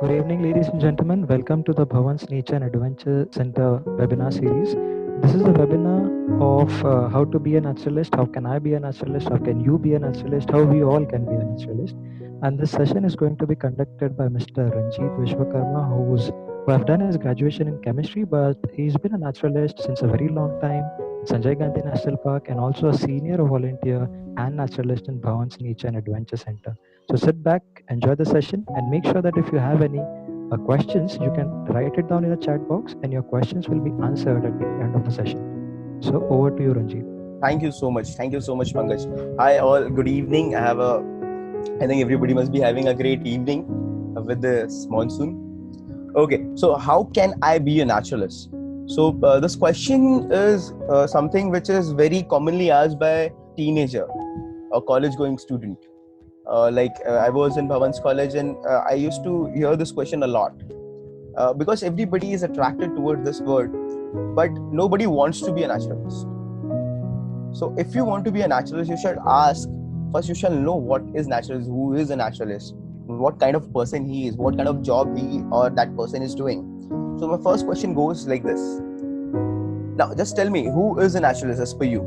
Good evening, ladies and gentlemen. Welcome to the Bhavan's Nature and Adventure Center webinar series. This is a webinar of how to be a naturalist, how can I be a naturalist, how can you be a naturalist, how we all can be a naturalist. And this session is going to be conducted by Mr. Ranjit Vishwakarma, who have done his graduation in chemistry, but he's been a naturalist since a very long time in Sanjay Gandhi National Park and also a senior volunteer and naturalist in Bhavan's Nature and Adventure Center. So sit back, enjoy the session, and make sure that if you have any questions, you can write it down in the chat box, and your questions will be answered at the end of the session. So over to you, Ranjit. Thank you so much. Thank you so much, Pankaj. Hi all. Good evening. I think everybody must be having a great evening with this monsoon. Okay. So how can I be a naturalist? So this question is something which is very commonly asked by teenager or college-going student. I was in Bhavan's college and I used to hear this question a lot because everybody is attracted toward this word, but nobody wants to be a naturalist. So if you want to be a naturalist, you should ask, first you shall know what is naturalist, who is a naturalist, what kind of person he is, what kind of job he or that person is doing. So my first question goes like this. Now just tell me, who is a naturalist as per you?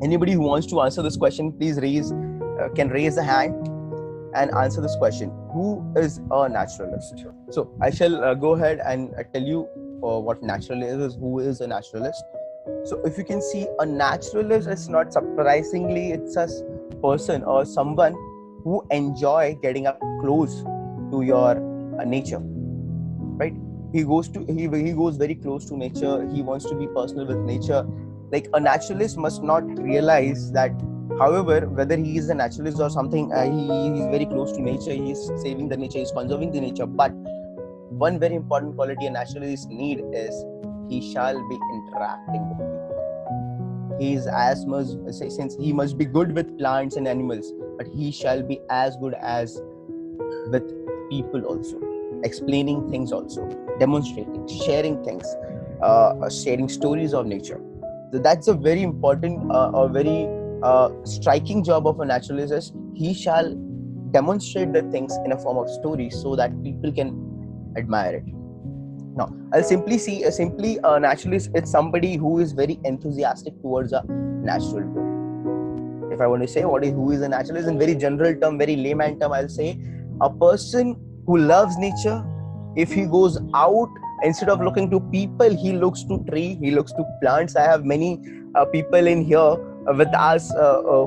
Anybody who wants to answer this question, please can raise a hand and answer this question. Who is a naturalist? So I shall go ahead and tell you what naturalist is, who is a naturalist. So if you can see, a naturalist is not surprisingly, it's a person or someone who enjoy getting up close to your nature, right? He goes very close to nature. He wants to be personal with nature. Like a naturalist must not realize that, however, whether he is a naturalist or something, he is very close to nature. He is saving the nature. He is conserving the nature. But one very important quality a naturalist need is he shall be interacting with people. He is as much, since he must be good with plants and animals, but he shall be as good as with people also, explaining things also, demonstrating, sharing things, sharing stories of nature. So that's a very important, a very striking job of a naturalist. He shall demonstrate the things in a form of story so that people can admire it. Now, I'll simply a naturalist is somebody who is very enthusiastic towards a natural world. If I want to say who is a naturalist in very general term, very layman term, I'll say a person who loves nature. If he goes out, instead of looking to people, he looks to tree, he looks to plants. I have many people in here with us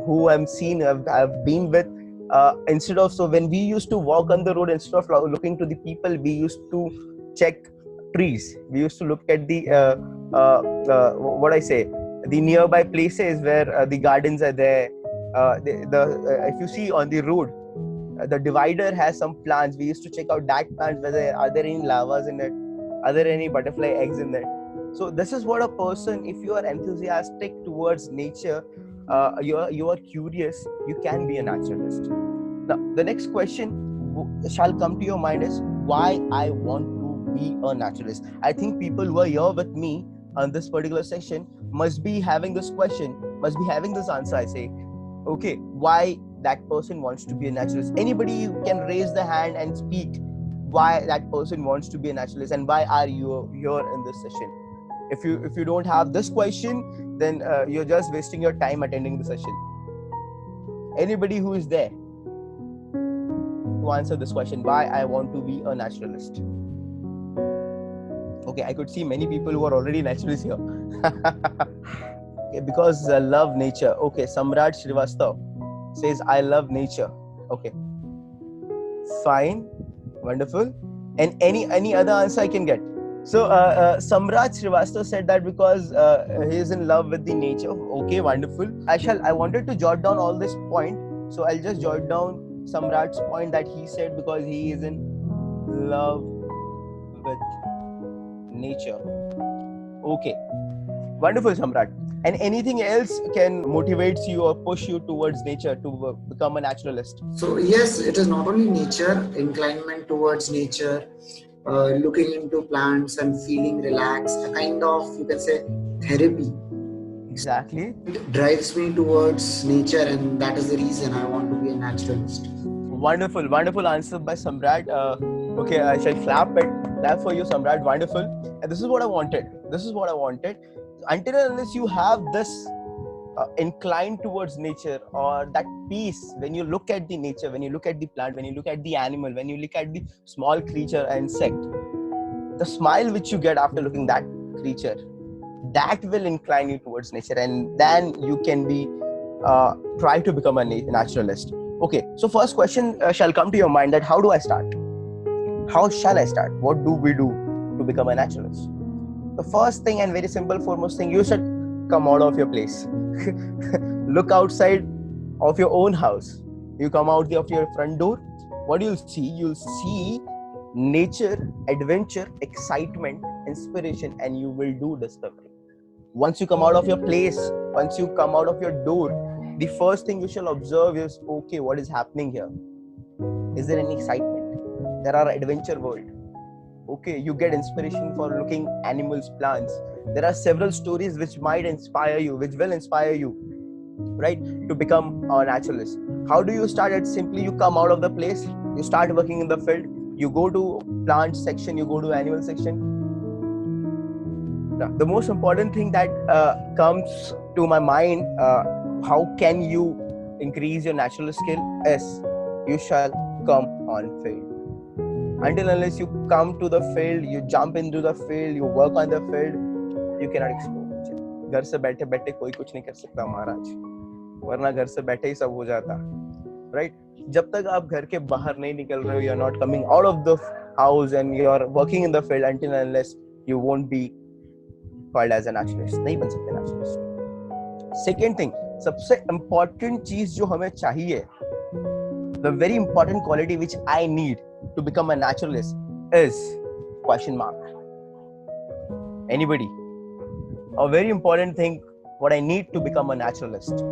who I've seen, I've been with. So when we used to walk on the road, instead of looking to the people, we used to check trees. We used to look at the the nearby places where the gardens are there. If you see on the road, the divider has some plants. We used to check out that plants, whether are there any lavas in it, are there any butterfly eggs in it. So this is what a person, if you are enthusiastic towards nature, you are curious, you can be a naturalist. Now the next question shall come to your mind is, why I want to be a naturalist? I think people who are here with me on this particular session must be having this question, must be having this answer. I say, okay, why that person wants to be a naturalist? Anybody can raise the hand and speak why that person wants to be a naturalist and why are you here in this session. If you don't have this question, then you're just wasting your time attending the session. Anybody who is there to answer this question, why I want to be a naturalist? Okay, I could see many people who are already naturalists here. Okay, because I love nature. Okay, Samrat Srivastav says, I love nature. Okay, fine, wonderful. And any other answer I can get? So Samrat Srivastav said that because he is in love with the nature. Okay, wonderful. I wanted to jot down all this point, so I'll just jot down Samrat's point that he said because he is in love with nature. Okay, wonderful, Samrat. And anything else can motivate you or push you towards nature to become a naturalist? So yes, it is not only nature, inclination towards nature, looking into plants and feeling relaxed, a kind of, you can say, therapy. Exactly. It drives me towards nature, and that is the reason I want to be a naturalist. Wonderful answer by Samrat. Okay, I shall clap for you, Samrat. Wonderful. And this is what I wanted. Until and unless you have this incline towards nature, or that peace, when you look at the nature, when you look at the plant, when you look at the animal, when you look at the small creature, insect, the smile which you get after looking that creature, that will incline you towards nature, and then you can be try to become a naturalist. Okay, so first question shall come to your mind, that how do I start? How shall I start? What do we do to become a naturalist? The first thing, and very simple, foremost thing, you should come out of your place. Look outside of your own house. You come out of your front door. What you'll see? You'll see nature, adventure, excitement, inspiration, and you will do discovery. Once you come out of your place, once you come out of your door, the first thing you shall observe is, okay, what is happening here? Is there any excitement? There are adventure world. Okay, you get inspiration for looking animals, plants. There are several stories which might inspire you, which will inspire you, right, to become a naturalist. How do you start? It's simply you come out of the place, you start working in the field, you go to plant section, you go to animal section. Now, the most important thing that comes to my mind, how can you increase your naturalist skill, is you shall come on field. Until unless you come to the field, you jump into the field, you work on the field, you cannot explore nature. घर से बैठे बैठे कोई कुछ नहीं कर सकता महाराज, वरना घर से बैठे ही सब हो जाता, right? जब तक आप घर के बाहर नहीं निकल रहे हो, you are not coming out of the house and you are working in the field, until unless you won't be called as a naturalist. नहीं बन सकते naturalist. Second thing, सबसे important चीज जो हमें चाहिए, the very important quality which I need to become a naturalist is question mark. Anybody? A very important thing, what I need to become a naturalist.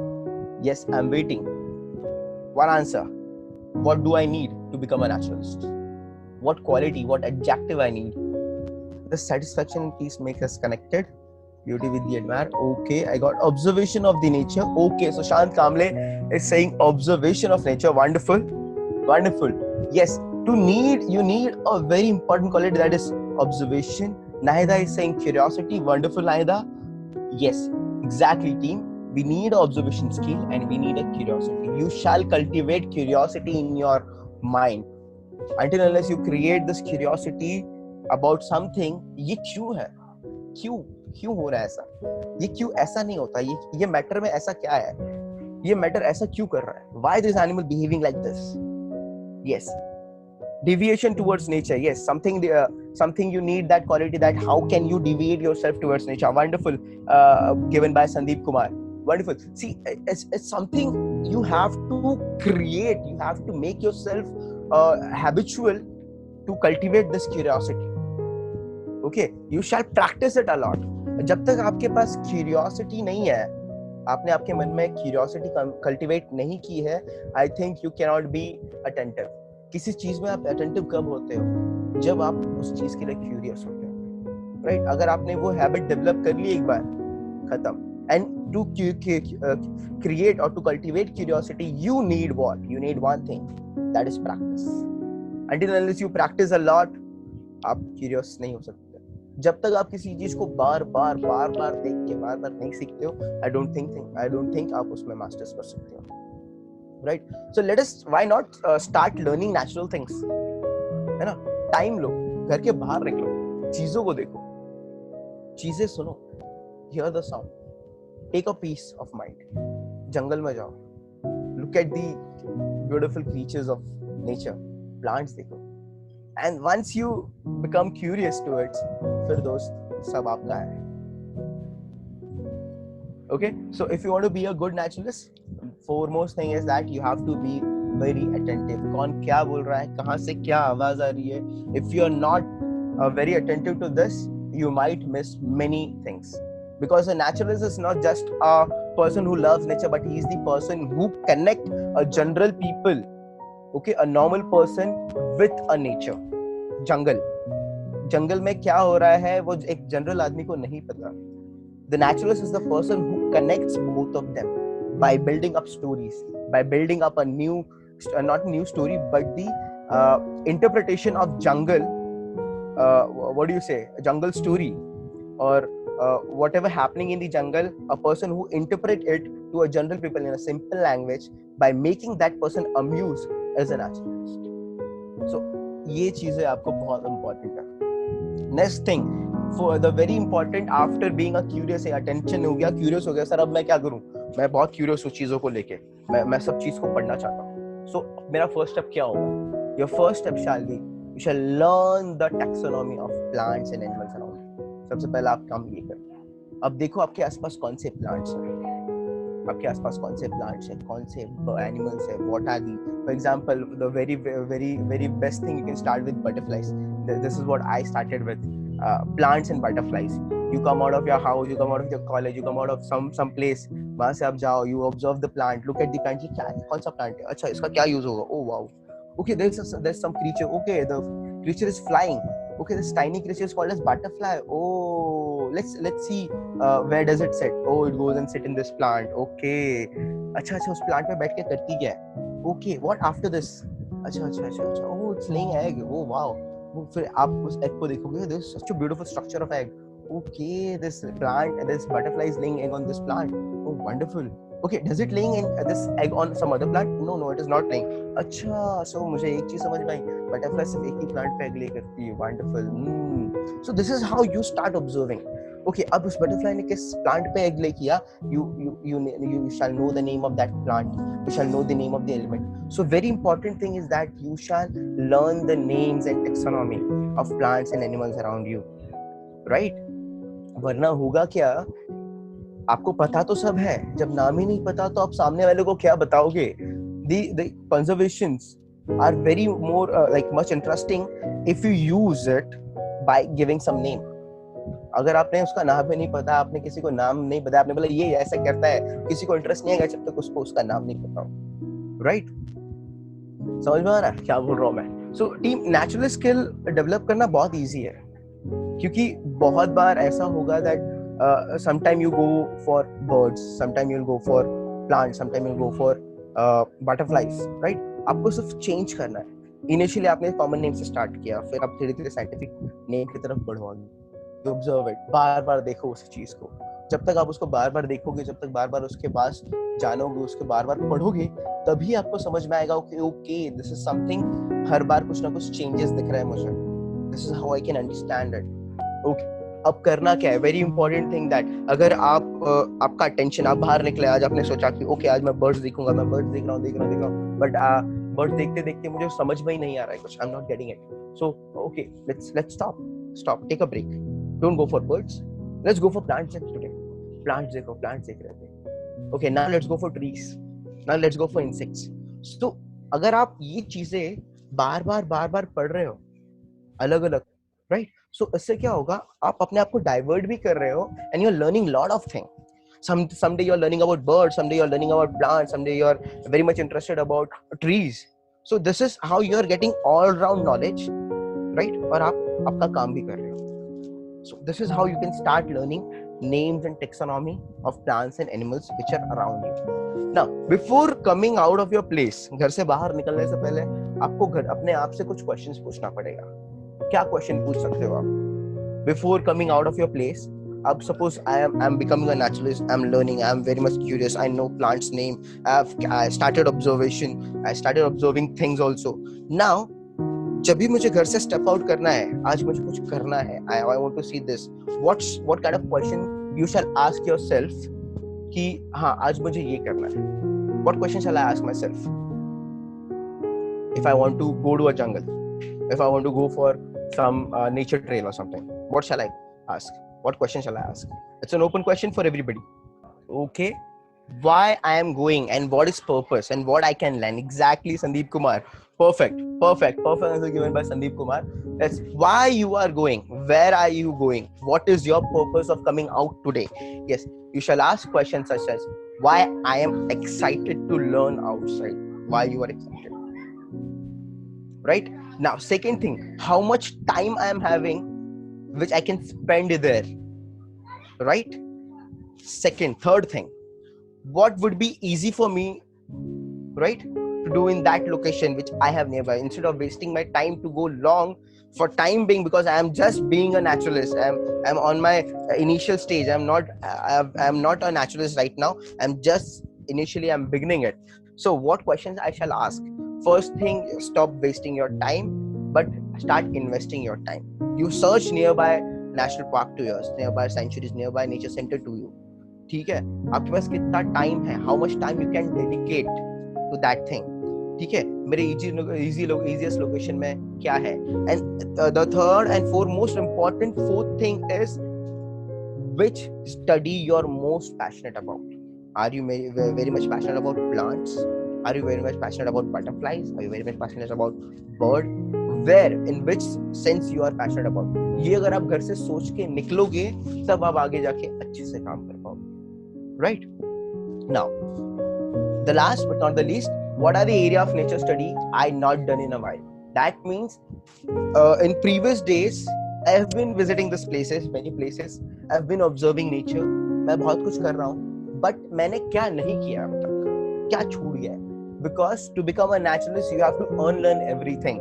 Yes, I'm waiting. One answer. What do I need to become a naturalist? What quality, what adjective I need? The satisfaction piece makes us connected. Beauty with the admire. Okay, I got observation of the nature. Okay, so Shant Kamble is saying observation of nature. Wonderful. Wonderful. Yes, you need a very important quality, that is observation. Nahida is saying curiosity. Wonderful, Nahida. Yes, exactly, team. We need an observation skill and we need a curiosity. You shall cultivate curiosity in your mind. Until unless you create this curiosity about something, ये क्यों है? क्यों हो रहा है ऐसा? ये क्यों ऐसा नहीं होता? ये मैटर में ऐसा क्या है? ये मैटर ऐसा क्यों कर रहा है? Why this animal behaving like this? Yes. Deviation towards nature. Yes, something you need that quality, that how can you deviate yourself towards nature. Wonderful. Given by Sandeep Kumar. Wonderful. See, it's something you have to create. You have to make yourself habitual to cultivate this curiosity. Okay, you shall practice it a lot. जब तक आपके पास curiosity नहीं है, आपने आपके मन में curiosity cultivate नहीं की है, I think you cannot be attentive. किसी चीज में आप attentive कब होते हो? जब आप उस चीज के लिए curious होते हो, right? अगर आपने वो habit develop कर ली एक बार, खत्म. And to create or to cultivate curiosity, you need what? You need one thing, that is practice. Until unless you practice a lot, आप curious नहीं हो सकते. जब तक आप किसी चीज को बार बार देख के बार बार नहीं सीखते हो, I don't think आप उसमें masters कर सकते हो. Right? So let us, why not start learning natural things? है ना? Time लो, घर के बाहर निकलो, चीजों को देखो, चीजें सुनो, hear the sound, take a peace of mind. जंगल में जाओ, look at the beautiful creatures of nature, plants देखो. And once you become curious towards, फिर दोस्त सब आपका है. Okay, so if you want to be a good naturalist, foremost thing is that you have to be very attentive. कौन क्या बोल रहा है, कहाँ से क्या आवाज आ रही है? If you are not very attentive to this, you might miss many things. Because a naturalist is not just a person who loves nature, but he is the person who connect a general people, okay, a normal person with a nature. जंगल में क्या हो रहा है वो एक general आदमी को नहीं पता. The naturalist is the person who connects both of them by building up stories, by building up a new, not new story, but the interpretation of jungle, what do you say, a jungle story, or whatever happening in the jungle, a person who interpret it to a general people in a simple language by making that person amuse as a naturalist. So ये चीजें आपको बहुत important है. Next thing, for the very important, after being a curious, attention हो गया, curious हो गया, sir अब मैं क्या करूं, मैं बहुत curious हूँ चीजों को लेके, मैं सब चीज को पढ़ना चाहता हूँ. So मेरा first step क्या होगा? Your first step shall be, you shall learn the taxonomy of plants and animals around you. सबसे पहला आप काम ये करो. अब देखो आपके आसपास कौन से plants हैं, आपके आसपास कौन से plants हैं, कौन से animals हैं, what are the, for example, the very best thing, you can start with butterflies. This is what I started with, plants and butterflies. You come out of your house, you come out of your college, you come out of some place, वहाँ से आप जाओ, you observe the plant, look at the plant, ये क्या है, कौन सा plant है, अच्छा इसका क्या use होगा, oh wow, okay, there's some creature, okay, the creature is flying, okay, this tiny creature is called as butterfly, oh, let's see, where does it sit, oh, it goes and sit in this plant, okay, अच्छा उस plant में बैठ के करती क्या है, okay, what after this, अच्छा, oh, it's laying egg, oh wow, फिर आप उस egg को देखोगे, there's such a beautiful structure of egg, okay, this butterfly is laying egg on this plant, oh wonderful, okay, does it laying in this egg on some other plant, no, it is not laying, अच्छा, so मुझे एक चीज समझ में आई, butterfly सिर्फ एक ही plant पे egg lay करती है, wonderful, so this is how you start observing. Okay, अब उस butterfly ने किस plant पे egg lay किया, you shall know the name of that plant, you shall know the name of the element. So very important thing is that you shall learn the names and taxonomy of plants and animals around you, right? वरना होगा क्या, आपको पता तो सब है, जब नाम ही नहीं पता तो आप सामने वाले को क्या बताओगे. The conservations are very more like much interesting if you use it by giving some name. अगर आपने उसका नाम ही नहीं पता, आपने किसी को नाम नहीं बताया, आपने बोला ये ऐसा करता है, किसी को इंटरेस्ट नहीं आएगा जब तक उसको उसका नाम नहीं पता हो, राइट? समझ में आ रहा है क्या बोल रहा हूँ मैं? So team, natural skill develop करना बहुत इजी है, क्योंकि बहुत बार ऐसा होगा that sometime you go for birds, sometime you'll go for plants, sometime you'll go for butterflies, right? आपको सिर्फ चेंज करना है. इनिशियली आपने कॉमन नेम से स्टार्ट किया, फिर आप धीरे धीरे साइंटिफिक नेम की तरफ बढ़ोगे. You observe it, बार बार देखो उस चीज को. जब तक आप उसको बार बार देखोगे, जब तक बार बार उसके पास जानोगे, उसके बार बार पढ़ोगे, तभी आपको समझ में आएगा ओके दिस इज समथिंग, हर बार कुछ ना कुछ चेंजेस दिख रहा है मुझे, this is how I can understand it. Okay, अब करना क्या है, वेरी इंपॉर्टेंट थिंग दैट अगर आपका अटेंशन, आप बाहर निकले, आज आपने सोचा कि ओके आज मैं बर्ड्स देखूंगा, मैं बर्ड्स देख रहा हूँ, बट बर्ड्स देखते देखते मुझे समझ में ही नहीं आ रहा है कुछ, I am not getting it. So okay, let's stop, take a break, don't go for birds, let's go for plants today. Plants देखो, प्लांट्स देख रहे थे. Okay, now let's go for trees, now let's go for insects. So अगर आप ये चीजें बार बार पढ़ रहे हो अलग अलग, राइट? सो इससे क्या होगा, आप अपने आप को डाइवर्ट भी कर रहे हो and you are learning lot of things. someday you are learning about birds, someday you are learning about plants, someday you are very much interested about trees. So this is how you are getting all round knowledge, right? और आप आपका काम भी कर रहे हो. So this is how you can start learning names and taxonomy of plants and animals which are around you. Now before coming out of your place, घर से बाहर निकलने से पहले आपको अपने आप से कुछ क्वेश्चंस पूछना पड़ेगा. क्या क्वेश्चन पूछ सकते हो आप before coming out of your place? अब suppose I am becoming a naturalist, I am learning, I am very much curious, I know plants name, I started observing things also. Now जब भी मुझे घर से स्टेप आउट करना है, आज मुझे कुछ करना है, I want to see this, what kind of question you shall ask yourself कि हाँ आज मुझे ये करना है. What question shall I ask myself if I want to go to a jungle, if I want to go for some nature trail or something? What shall I ask? What question shall I ask? It's an open question for everybody. Okay, why I am going and what is purpose and what I can learn. Exactly, Sandeep Kumar. Perfect answer given by Sandeep Kumar. That's why you are going, where are you going, what is your purpose of coming out today. Yes, you shall ask questions such as why I am excited to learn outside, why you are excited, right? Now, second thing, how much time I am having which I can spend there, right? Third thing, what would be easy for me, right? to do in that location which I have nearby, instead of wasting my time to go long for time being, because I am just being a naturalist. I'm on my initial stage. I'm not a naturalist right now. I'm beginning it. So what questions I shall ask? First thing, stop wasting your time, but start investing your time. You search nearby national park to yours, nearby sanctuaries, nearby nature center to you. ठीक है, आपके पास कितना time है, how much time you can dedicate to that thing. ठीक है, मेरे easiest location में क्या है. And the third and foremost important fourth thing is which study you're most passionate about. Are you very much passionate about plants? Are you very much passionate about butterflies? Are you very much passionate about bird? Where, in which sense you are passionate about? ये अगर आप घर से सोच के निकलोगे तब आप आगे जाके अच्छे से काम कर पाओगे. Right? Now, the last but not the least, what are the area of nature study I not done in a while? That means in previous days I have been visiting these places, many places. I have been observing nature. मैं बहुत कुछ कर रहा हूँ, but मैंने क्या नहीं किया अब तक, क्या छूट गया है? Because to become a naturalist, you have to unlearn everything.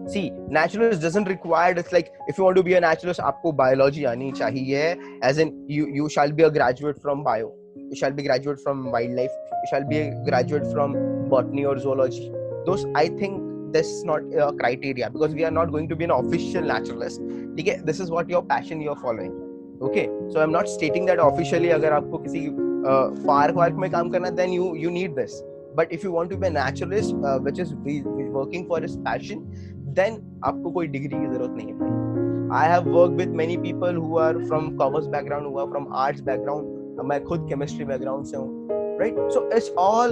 See, naturalist doesn't require, it's like if you want to be a naturalist, आपको biology आनी चाहिए, as in you shall be a graduate from bio, you shall be graduate from wildlife, you shall be a graduate from botany or zoology. Those, I think, this is not a criteria, because we are not going to be an official naturalist. Okay, this is what your passion you are following. Okay, so I'm not stating that officially अगर आपको किसी park में काम करना, then you need this. But if you want to be a naturalist, which is working for his passion, then आपको कोई degree की जरूरत नहीं है. I have worked with many people who are from commerce background, who are from arts background. मैं खुद chemistry background से हूँ, right? So it's all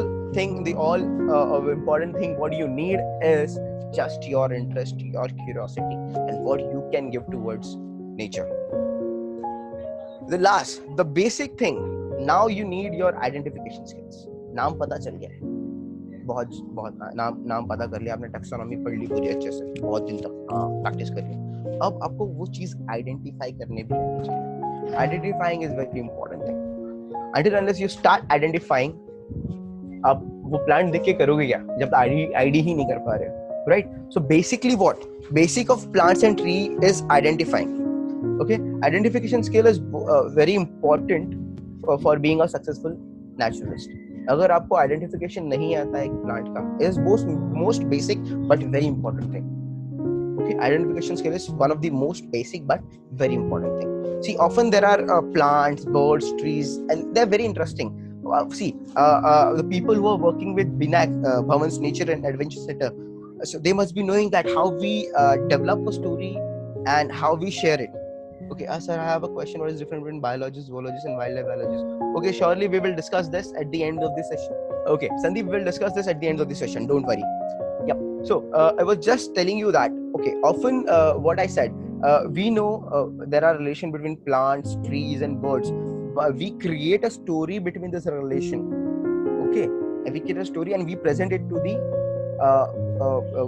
important thing. What you need is just your interest, your curiosity, and what you can give towards nature. The basic thing. Now you need your identification skills. नाम पता चल गया है, बहुत नाम पता कर लिया आपने, टैक्सोनॉमी पढ़ ली पूरी अच्छे से, बहुत दिन तक प्रैक्टिस कर ली. अब आपको वो चीज आइडेंटिफाई करने भी आनी चाहिए. Identifying is very important thing. Until unless you start identifying, आप वो प्लांट देख के करोगे क्या जब आईडी ही नहीं कर पा रहे, right? So basically what basic of plants and tree is identifying. Okay, identification skill is very important for being a successful naturalist. अगर आपको आइडेंटिफिकेशन नहीं आता है एक प्लांट का, is most basic but very important thing. Okay, identification skill is one of the most basic but very important thing. See, often there are plants, birds, trees, and they're very interesting. The people who are working with BINAC, Bhavan's Nature and Adventure Center, so they must be knowing that how we develop a story and how we share it. Okay, sir, I have a question. What is different between biologists, zoologists, and wildlife biologists? Okay, surely we will discuss this at the end of the session. Okay, Sandeep will discuss this at the end of the session. Don't worry. Yeah. So I was just telling you that. Okay, often what I said, we know there are relation between plants, trees, and birds. We create a story between this relation. Okay, and we create a story and we present it to the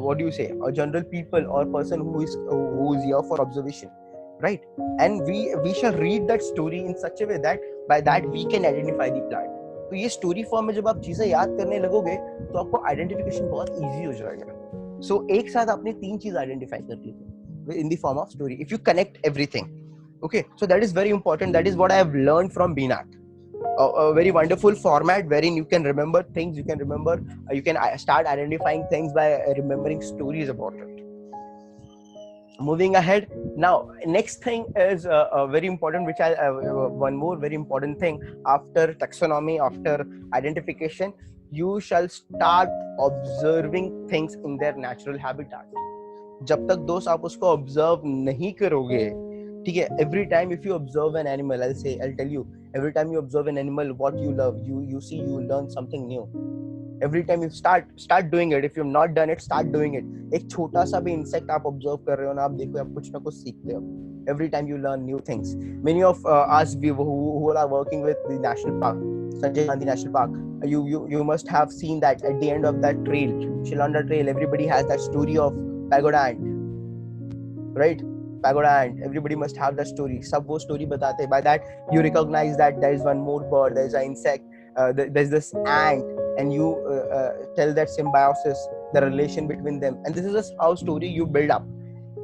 what do you say, a general people or person who is here for observation, right? And we shall read that story in such a way that by that we can identify the plant. तो ये story form में जब आप चीजें याद करने लगोगे तो आपको आइडेंटिफिकेशन बहुत इजी हो जाएगा. सो एक साथ आपने 3 चीज आइडेंटिफाई कर ली थी in the form of story if you connect everything. Okay, so that is very important. That is what I have learned from BINAC. A very wonderful format wherein you can remember things, you can start identifying things by remembering stories about it. Moving ahead, now next thing is very important, which one more very important thing after taxonomy, after identification, you shall start observing things in their natural habitat. जब तक दोस्त आप उसको observe नहीं करोगे, ठीक है, every time if you observe an animal, I'll tell you, every time you observe an animal, what you love, you see, you learn something new. Every time you start doing it. If you've not done it, start doing it. एक छोटा सा भी insect आप observe कर रहे हो ना, आप देखो आप कुछ ना कुछ सीखते हो. Every time you learn new things. Many of us who are working with the national park, Sanjay Gandhi National Park, you must have seen that at the end of that trail, Shilanda Trail, everybody has that story of pagoda ant, right? Pagoda ant, everybody must have that story. सब वो story बताते हैं. By that you recognize that there is one more bird, there is an insect, there is this ant, and you tell that symbiosis, the relation between them, and this is just how story you build up,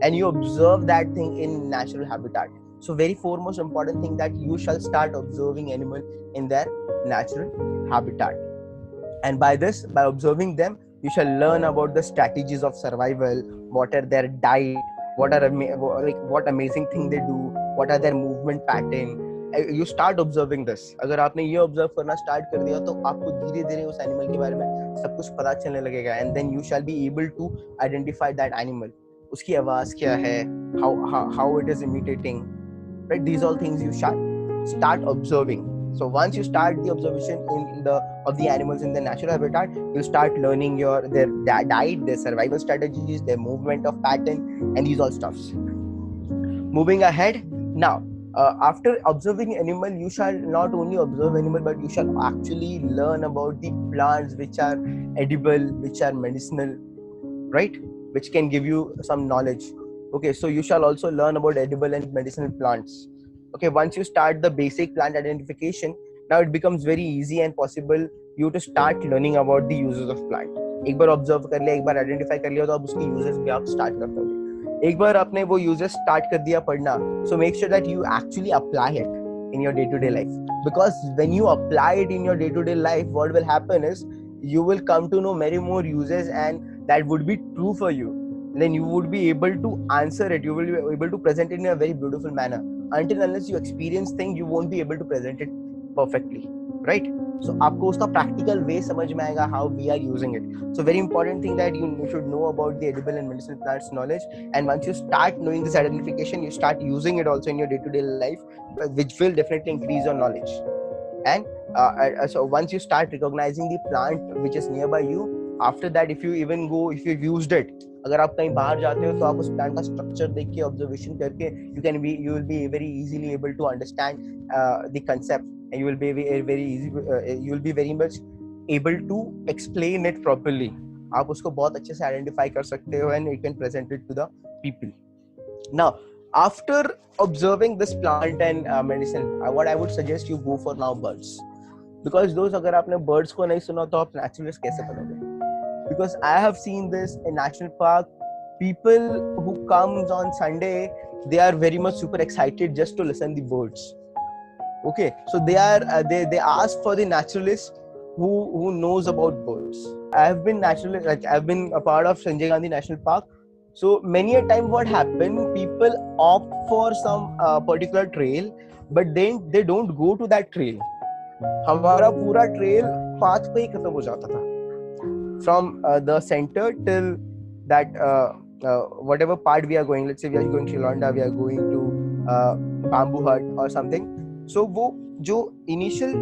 and you observe that thing in natural habitat. So very foremost important thing that you shall start observing animal in their natural habitat, and by this, by observing them, you shall learn about the strategies of survival, what are their diet, what are what amazing thing they do, what are their movement pattern. You start observing this. अगर आपने ये observe करना start कर दिया तो आपको धीरे धीरे उस animal के बारे में सब कुछ पता चलने लगेगा, and then you shall be able to identify that animal. उसकी आवाज क्या है, how it is imitating, right? These all things you shall start observing. So once you start the observation of the animals in the natural habitat, you'll start learning their diet, their survival strategies, their movement of pattern, and these all stuffs. Moving ahead, now after observing animal, you shall not only observe animal, but you shall actually learn about the plants which are edible, which are medicinal, right? Which can give you some knowledge. Okay, so you shall also learn about edible and medicinal plants. Okay, once you start the basic plant identification, now it becomes very easy and possible you to start learning about the uses of plant. एक बार observe कर लिया, एक बार identify कर लिया, तो अब उसकी uses भी आप start कर दोगे. एक बार आपने वो uses start कर दिया पढ़ना, so make sure that you actually apply it in your day-to-day life. Because when you apply it in your day-to-day life, what will happen is you will come to know many more uses, and that would be true for you. And then you would be able to answer it. You will be able to present it in a very beautiful manner. Until unless you experience things, you won't be able to present it perfectly, right? So आपको उसका practical way समझ में आएगा how we are using it. So very important thing that you should know about the edible and medicinal plants knowledge. And once you start knowing this identification, you start using it also in your day-to-day life, which will definitely increase your knowledge. And so once you start recognizing the plant which is nearby you, after that, if you've used it, अगर आप कहीं बाहर जाते हो तो आप उस plant का स्ट्रक्चर देख के ऑब्जर्वेशन करके you will be very easily able to understand the concept, and you will be very much able to explain it properly. आप उसको बहुत अच्छे से identify कर सकते हो, and you can present it to the people. Now, after observing this plant and medicine, what I would suggest you go for now birds, because those अगर आपने birds को नहीं सुना तो आप naturalist कैसे बनोगे? Because I have seen this in national park. People who comes on Sunday, they are very much super excited just to listen the birds. Okay, so they ask for the naturalist who knows about birds. I have been I've been a part of Sanjay Gandhi National Park. So many a time what happen, people opt for some particular trail, but then they don't go to that trail. हमारा पूरा trail path पे ही खत्म हो जाता था. From the center till that whatever part we are going, let's say we are going to Shilanda, we are going to Bamboo Hut or something. So वो जो initial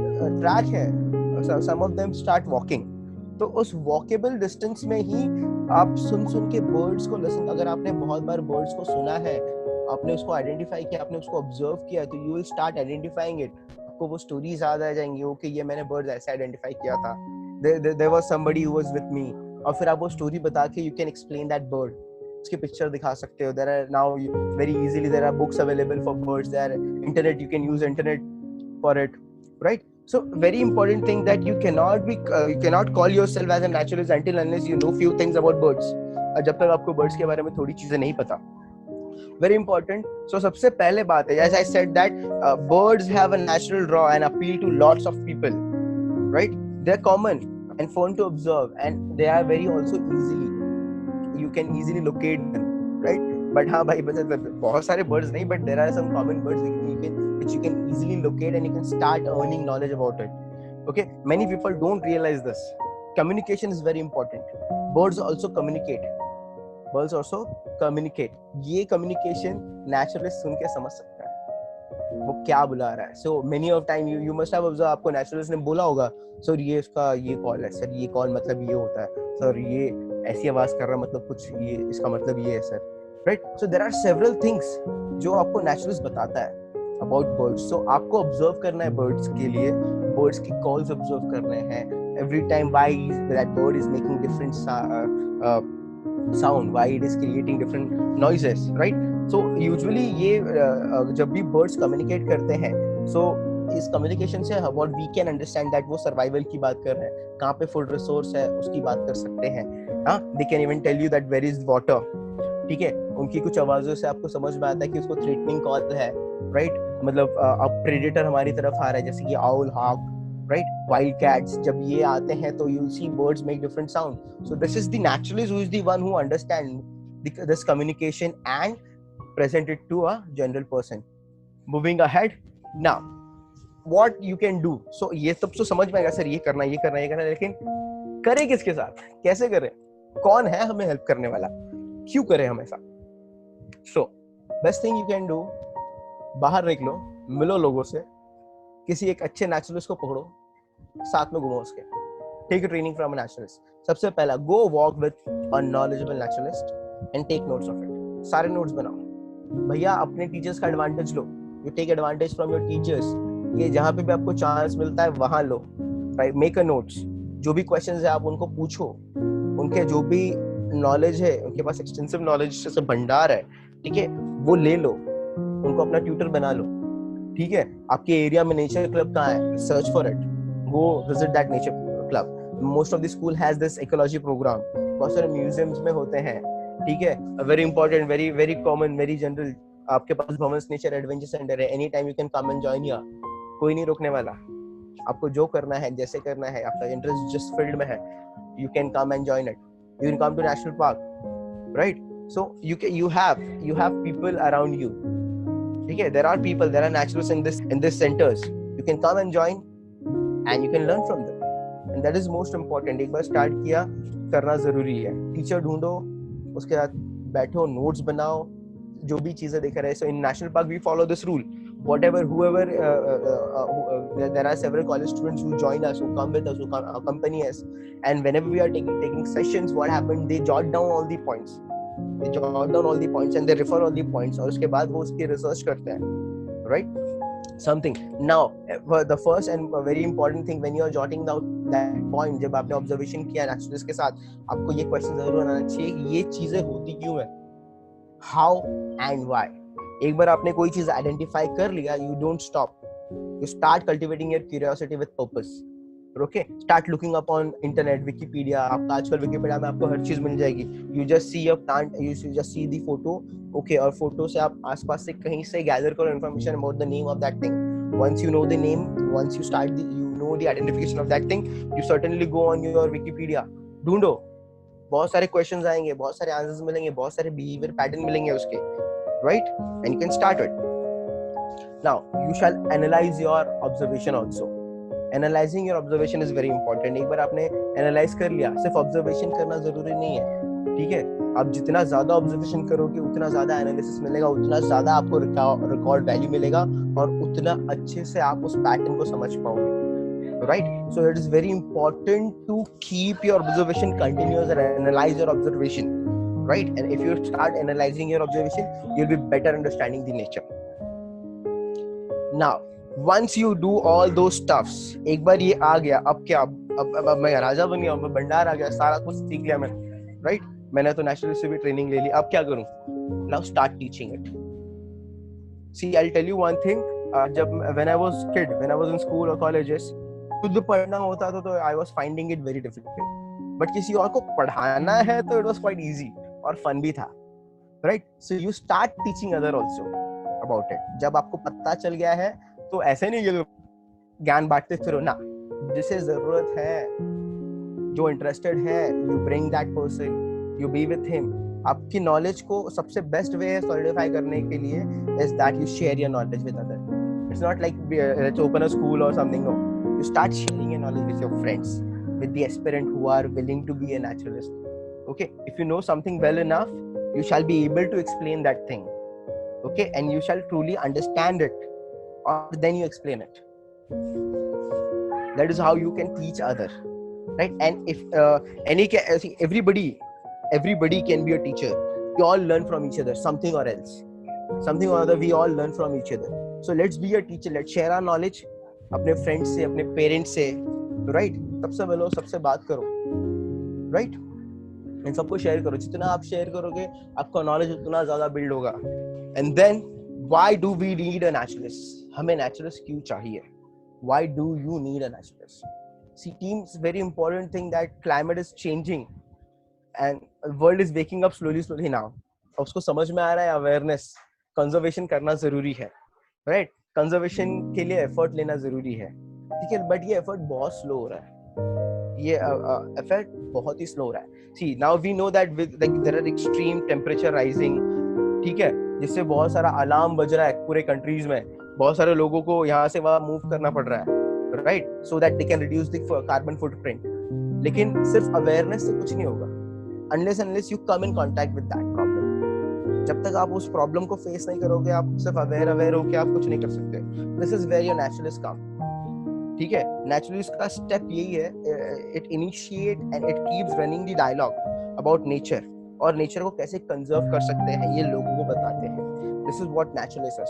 track है, some of them start walking. तो उस walkable distance में ही आप सुन के birds को listen. अगर आपने बहुत बार birds को सुना है, आपने उसको identify किया, आपने उसको observe किया, तो you will start identifying it. आपको वो stories याद आ जाएंगी. Okay, ये मैंने birds ऐसे identify किया था. There was somebody who was with me. और फिर आप वो story बता के you can explain that bird. उसकी picture दिखा सकते हो. There are now very easily there are books available for birds. There are internet, you can use internet for it, right? So very important thing that you cannot call yourself as a naturalist until unless you know few things about birds. जब तक आपको birds के बारे में थोड़ी चीजें नहीं पता. Very important. So सबसे पहले बात है, as I said that birds have a natural draw and appeal to lots of people, right? They're common and fun to observe, and they are very also you can easily locate them, right? But हाँ भाई, बहुत सारे birds नहीं, but there are some common birds which you can easily locate, and you can start earning knowledge about it. Okay, many people don't realize this. Communication is very important. Birds also communicate. ये communication naturalist सुन के समझ सकता है वो क्या बुला रहा है. So many of time you must have observed, आपको naturalist ने बोला होगा, सर ये इसका ये कॉल है, सर ये कॉल मतलब ये होता है, सर ये ऐसी आवाज कर रहा मतलब कुछ ये इसका मतलब ये है sir, right? So there are several things जो आपको naturalist बताता है about birds. So आपको observe करना है birds के लिए, birds की calls observe करने हैं. Every time why that bird is making different sound, why it is creating different noises, right? So usually ये जब भी birds communicate करते हैं, so इस कम्युनिकेशन से what we can understand that वो सर्वाइवल की बात कर रहे हैं, कहाँ पे फूड रिसोर्स है उसकी बात कर सकते हैं. हाँ, they can even tell you that where is water. ठीक है, उनकी कुछ आवाजों से आपको समझ में आता है कि उसको थ्रेटनिंग कॉल है, राइट. मतलब अब प्रेडेटर हमारी तरफ आ रहा है, जैसे कि owl, hawk, right, wild cats. जब ये आते हैं तो you'll see birds make different sound. So this is the naturalist who is the one who understand this communication and present it to a general person. Moving ahead, now what you can do. So ये सब तो समझ में आएगा sir, ये करना, लेकिन करें किसके साथ, कैसे करें, कौन है हमें हेल्प करने वाला, क्यों करें हमेशा. So best thing you can do, बाहर निकलो, मिलो लोगों से, किसी एक अच्छे नेचुरलिस्ट को पकड़ो, साथ में घूमो उसके, take a training from a naturalist. सबसे पहला, go walk with a knowledgeable naturalist and take notes of it. सारे नोट्स बनाओ भैया, अपने टीचर्स का एडवांटेज लो, you take advantage from your teachers. ये जहाँ पे भी आपको चांस मिलता है वहां लो, राइट. मेक अ नोट्स, जो भी क्वेश्चंस है आप उनको पूछो, उनके जो भी नॉलेज है, उनके पास एक्सटेंसिव नॉलेज से भंडार है, ठीक है, वो ले लो, उनको अपना ट्यूटर बना लो. ठीक है, आपके एरिया में नेचर क्लब कहाँ है, search for it, go visit that nature club. Most of the school has this ecology program, बहुत सारे म्यूजियम्स में होते हैं. ठीक है, very important, very very common, very general, आपके पास भवंस नेचर एडवेंचर सेंटर है, any time you can come and join here. कोई नहीं रोकने वाला, आपको जो करना है, जैसे करना है, आपका इंटरेस्ट जिस फील्ड में है, you can come and join it. You can come to national park, right. So you have people around you. ठीक है, there are people, there are naturalists in this centers. You can come and join and you can learn from them, and that is most important. एक बार start किया, करना जरूरी है. Teacher ढूंढो, उसके साथ बैठो, नोट्स बनाओ, जो भी चीजें दिख रहे हैं. So in national park we follow this rule. Whoever there are several college students who join us, who come with us, who accompany us, and whenever we are taking sessions, what happened, they jot down all the points. They jot down all the points and they refer all the points, और उसके बाद वो उसकी research करते हैं, right? Something. Now, the first and very important thing when you are jotting down that point, जब आपने observation किया naturalist के साथ, आपको ये question जरूर आना चाहिए, ये चीजें होती क्यों है, how and why. एक बार आपने कोई चीज आइडेंटिफाई कर लिया, you don't stop. You start cultivating your curiosity with purpose. Okay, start looking up on internet, Wikipedia. आपका आजकल Wikipedia में आपको हर चीज मिल जाएगी. You just see a plant, you just see the photo, okay, और फोटो से आप आसपास से कहीं से gather करो information about the name of that thing. Once you know the name, once you start you know the identification of that thing, you certainly go on your Wikipedia. ढूंढो, बहुत सारे questions आएंगे, बहुत सारे answers मिलेंगे, बहुत सारे behavior pattern मिलेंगे उसके, right? And you can start it. Now, you shall analyze your observation also. Analyzing your observation is very important. एक बार आपने एनालाइज कर लिया, सिर्फ ऑब्जर्वेशन करना जरूरी नहीं है. ठीक है, आप जितना ज्यादा ऑब्जर्वेशन करोगे, उतना ज्यादा एनालिसिस मिलेगा, उतना ज्यादा आपको रिकॉर्ड वैल्यू मिलेगा, और उतना अच्छे से आप उस पैटर्न को समझ पाओगे, right. So it is very important to keep your observation continuous and analyze your observation, right? And if you start analyzing your observation, you'll be better understanding the nature. Now, once you do all those stuffs, एक बार ये आ गया, अब क्या, अब मैं राजा बन गया, अब भंडार आ गया, सारा कुछ सीख लिया मैंने, राइट. मैंने तो नेशनलिस्ट से भी ट्रेनिंग ले ली, अब क्या करूं? Now start teaching it. See, I'll tell you one thing. जब when I was kid, when I was in school or colleges, खुद पढ़ना होता था तो I was finding it very difficult. But किसी और को पढ़ाना है तो it was quite easy और fun भी था, right? So you start teaching other also about it. जब आपको पता चल गया है तो ऐसे नहीं कि ज्ञान बांटते फिरो ना, जिसे जरूरत है, जो इंटरेस्टेड है, you bring that person, you be with him. आपकी नॉलेज को सबसे बेस्ट वे है सॉलिडिफाई करने के लिए is that you share your knowledge with other. It's not like let's open a school और something. No, you start sharing your knowledge with your friends, with the aspirant who are willing to be a naturalist. Okay, if you know something well enough, you shall be able to explain that thing, okay, and you shall truly understand it, or then you explain it. That is how you can teach other, right? And if everybody can be a teacher. We all learn from each other, something or else, something or other, we all learn from each other. So let's be a teacher, let's share our knowledge अपने friends से, अपने parents से, right? सबसे मिलो, सबसे बात करो, right? इन सबको शेयर करो. जितना आप शेयर करोगे, आपका नॉलेज उतना ज्यादा बिल्ड होगा. And then, why do we need a naturalist? हमें नेचुरलिस्ट क्यों चाहिए? why do you need a naturalist? See, team, it's a very important thing that climate is changing and world is waking up slowly now. उसको समझ में आ रहा है awareness, conservation करना जरूरी है, राइट? कंजर्वेशन के लिए एफर्ट लेना जरूरी है, ठीक है, बट ये एफर्ट बहुत स्लो हो रहा है, ये एफर्ट बहुत ही स्लो हो रहा है. See now we know that with like there are extreme temperature rising, ठीक है, जिससे बहुत सारा अलार्म बज रहा है पूरे कंट्रीज में, बहुत सारे लोगों को यहाँ से वहाँ मूव करना पड़ रहा है, right, so that they can reduce the carbon footprint. लेकिन सिर्फ अवेयरनेस से कुछ नहीं होगा unless you come in contact with that problem. जब तक आप उस प्रॉब्लम को फेस नहीं करोगे, आप सिर्फ अवेयर हो कि आप कुछ नहीं कर सकते. This is where your naturalist come, ठीक है. नेचुरलिस्ट का स्टेप यही है, it initiate and it keeps running the dialogue about nature, और नेचर को कैसे कंजर्व कर सकते हैं ये लोगों को बताते हैं. This is what naturalist is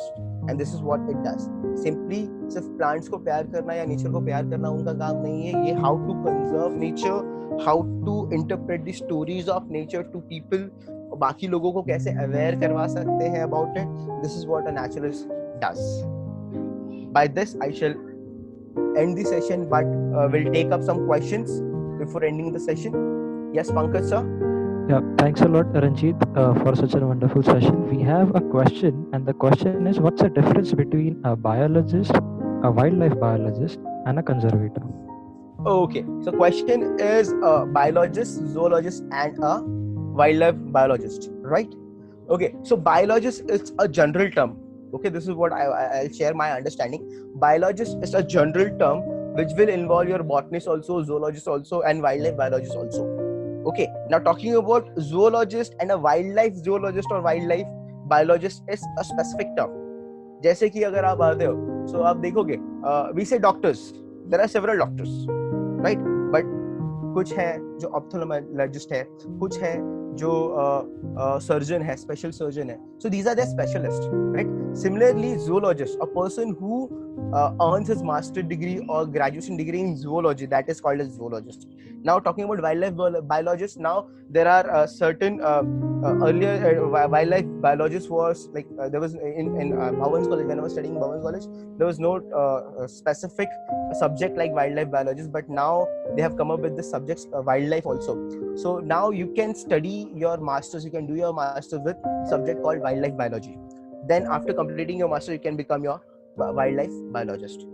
and this is what it does. Simply सिर्फ प्लांट्स को प्यार करना या नेचर को प्यार करना उनका काम नहीं है. ये how to conserve nature, how to interpret the stories of nature to people, बाकी लोगों को कैसे aware करवा सकते हैं about it. This is what a naturalist does. By this I shall end the session, but we'll take up some questions before ending the session. Yes, Pankaj sir. Yeah, thanks a lot, Ranjit, for such a wonderful session. We have a question, and the question is, what's the difference between a biologist, a wildlife biologist, and a conservator? Okay, so question is a biologist, zoologist, and a wildlife biologist, right? Okay, so biologist is a general term. Okay, this is what I'll share my understanding. Biologist is a general term which will involve your botanist also, zoologist also, and wildlife biologist also. Okay, now talking about zoologist and a wildlife zoologist or wildlife biologist is a specific term. जैसे कि अगर आप आते हो, so आप देखोगे, we say doctors. There are several doctors, right? But कुछ है जो ophthalmologist है, कुछ है जो surgeon है, special surgeon है. So these are the specialists, right? Similarly, zoologist, a person who earns his master degree or graduation degree in zoology, that is called as zoologist. Now talking about wildlife biologists, now there are certain earlier wildlife biologists was like there was in Bhavan's college, when I was studying Bhavan's college, there was no specific subject like wildlife biologist, but now they have come up with this subjects wildlife also. So now you can study your masters, you can do your masters with subject called wildlife biology. Then after completing your master, you can become your wildlife biologist.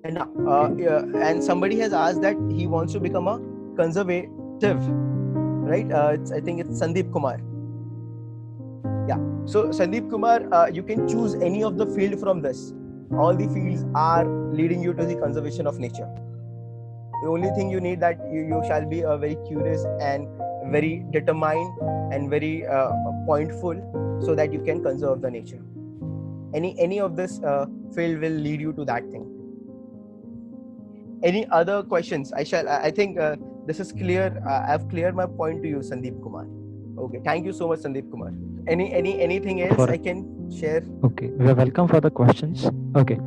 And somebody has asked that he wants to become a conservative, right? I think it's Sandeep Kumar. Yeah. So Sandeep Kumar, you can choose any of the field from this. All the fields are leading you to the conservation of nature. The only thing you need that you shall be very curious and very determined and very pointful, so that you can conserve the nature. Any of this field will lead you to that thing. Any other questions? I think this is clear. I've cleared my point to you, Sandeep Kumar. Okay, thank you so much, Sandeep Kumar. Anything else I can share? Okay, we are welcome for the questions. Okay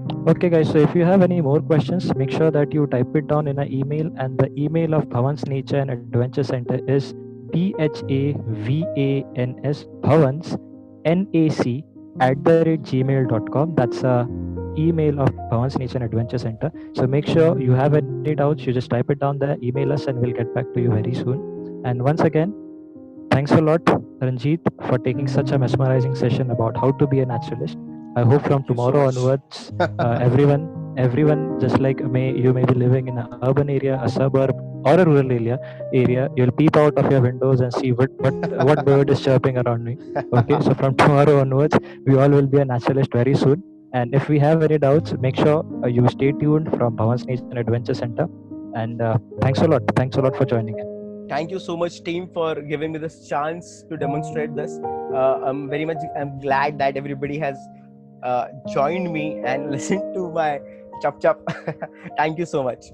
guys, so if you have any more questions, make sure that you type it down in an email, and the email of Bhavan's Nature and Adventure Center is BHAVANS Bhavans NAC@gmail.com. That's a email of Bhavan's Nature and Adventure Center. So make sure you have any doubts, you just type it down there, email us, and we'll get back to you very soon. And once again, thanks a lot, Ranjit, for taking such a mesmerizing session about how to be a naturalist. I hope from tomorrow onwards, everyone, just like you may be living in an urban area, a suburb, or a rural area, you'll peep out of your windows and see what bird is chirping around me. Okay, so from tomorrow onwards, we all will be a naturalist very soon. And if we have any doubts, make sure you stay tuned from Bhavan's Nature and Adventure Center. And thanks a lot for joining in. Thank you so much, team, for giving me this chance to demonstrate this. I'm glad that everybody has joined me and listened to my chup. Thank you so much.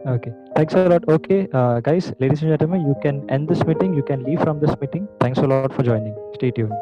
Okay, thanks a lot. Okay, guys, ladies and gentlemen, you can end this meeting. You can leave from this meeting. Thanks a lot for joining. Stay tuned.